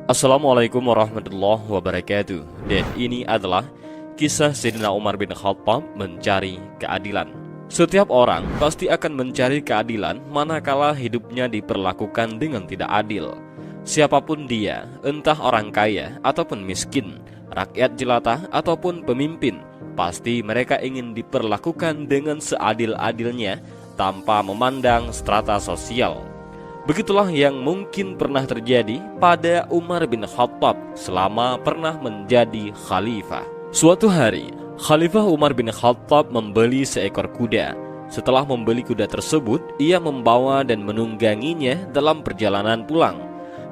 Assalamualaikum warahmatullahi wabarakatuh. Dan ini adalah kisah Sayyidina Umar bin Khattab mencari keadilan. Setiap orang pasti akan mencari keadilan manakala hidupnya diperlakukan dengan tidak adil. Siapapun dia, entah orang kaya ataupun miskin, rakyat jelata ataupun pemimpin, pasti mereka ingin diperlakukan dengan seadil-adilnya tanpa memandang strata sosial. Begitulah yang mungkin pernah terjadi pada Umar bin Khattab selama pernah menjadi khalifah. Suatu hari, Khalifah Umar bin Khattab membeli seekor kuda. Setelah membeli kuda tersebut, ia membawa dan menungganginya dalam perjalanan pulang.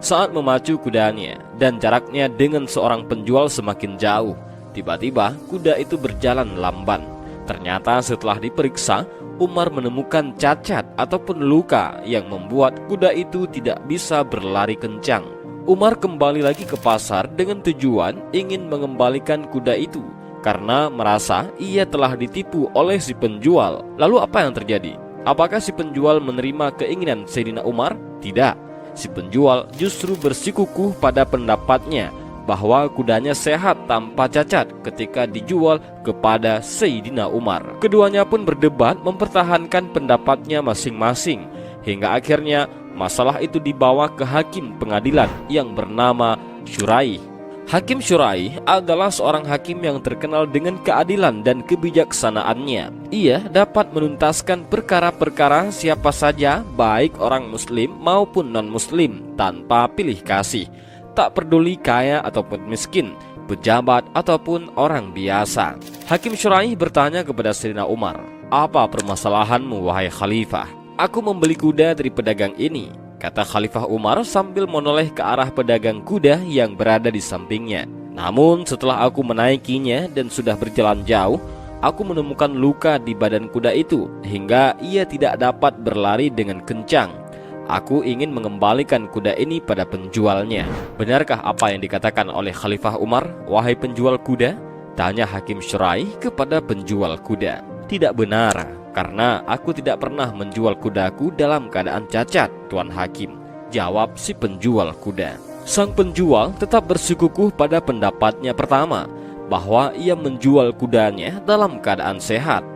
Saat memacu kudanya dan jaraknya dengan seorang penjual semakin jauh, tiba-tiba kuda itu berjalan lamban. Ternyata setelah diperiksa, Umar menemukan cacat ataupun luka yang membuat kuda itu tidak bisa berlari kencang. Umar kembali lagi ke pasar dengan tujuan ingin mengembalikan kuda itu karena merasa ia telah ditipu oleh si penjual. Lalu apa yang terjadi? Apakah si penjual menerima keinginan Sayyidina Umar? Tidak. Si penjual justru bersikukuh pada pendapatnya bahwa kudanya sehat tanpa cacat ketika dijual kepada Sayyidina Umar. Keduanya pun berdebat mempertahankan pendapatnya masing-masing, hingga akhirnya masalah itu dibawa ke hakim pengadilan yang bernama Syuraih. Hakim Syuraih adalah seorang hakim yang terkenal dengan keadilan dan kebijaksanaannya. Ia dapat menuntaskan perkara-perkara siapa saja, baik orang muslim maupun non-muslim, tanpa pilih kasih. Tak peduli kaya ataupun miskin, pejabat ataupun orang biasa. Hakim Syuraih bertanya kepada Sayyidina Umar, "Apa permasalahanmu wahai khalifah?" "Aku membeli kuda dari pedagang ini," kata Khalifah Umar sambil menoleh ke arah pedagang kuda yang berada di sampingnya. "Namun setelah aku menaikinya dan sudah berjalan jauh, aku menemukan luka di badan kuda itu hingga ia tidak dapat berlari dengan kencang. Aku ingin mengembalikan kuda ini pada penjualnya." "Benarkah apa yang dikatakan oleh Khalifah Umar, wahai penjual kuda?" tanya Hakim Syuraih kepada penjual kuda. "Tidak benar, karena aku tidak pernah menjual kudaku dalam keadaan cacat, Tuan Hakim," jawab si penjual kuda. Sang penjual tetap bersikukuh pada pendapatnya pertama, bahwa ia menjual kudanya dalam keadaan sehat.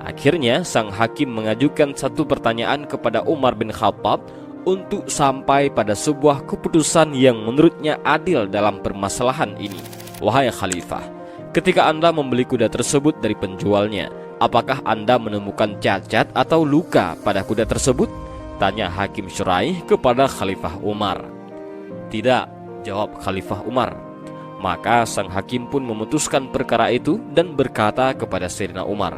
Akhirnya sang hakim mengajukan satu pertanyaan kepada Umar bin Khattab untuk sampai pada sebuah keputusan yang menurutnya adil dalam permasalahan ini. "Wahai khalifah, ketika Anda membeli kuda tersebut dari penjualnya, apakah Anda menemukan cacat atau luka pada kuda tersebut?" tanya Hakim Syuraih kepada Khalifah Umar. "Tidak," jawab Khalifah Umar. Maka sang hakim pun memutuskan perkara itu dan berkata kepada Sayyidina Umar,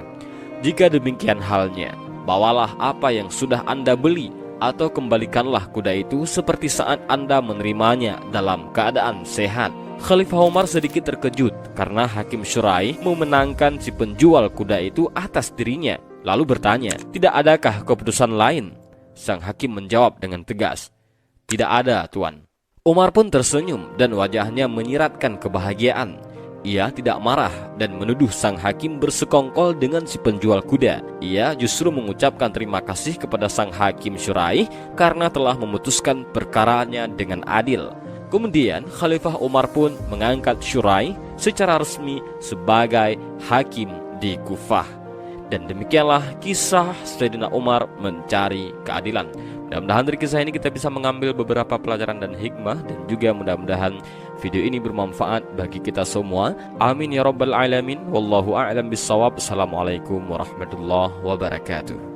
"Jika demikian halnya, bawalah apa yang sudah Anda beli atau kembalikanlah kuda itu seperti saat Anda menerimanya dalam keadaan sehat." Khalifah Umar sedikit terkejut karena Hakim Syuraih memenangkan si penjual kuda itu atas dirinya. Lalu bertanya, "Tidak adakah keputusan lain?" Sang hakim menjawab dengan tegas, "Tidak ada, Tuan." Umar pun tersenyum dan wajahnya menyiratkan kebahagiaan. Ia tidak marah dan menuduh sang hakim bersekongkol dengan si penjual kuda. Ia justru mengucapkan terima kasih kepada sang Hakim Syuraih karena telah memutuskan perkaranya dengan adil. Kemudian Khalifah Umar pun mengangkat Syuraih secara resmi sebagai hakim di Kufah. Dan demikianlah kisah Sayyidina Umar mencari keadilan. Mudah-mudahan dari kisah ini kita bisa mengambil beberapa pelajaran dan hikmah, dan juga mudah-mudahan video ini bermanfaat bagi kita semua. Amin ya rabbal alamin. Wallahu a'lam bissawab. Assalamualaikum warahmatullahi wabarakatuh.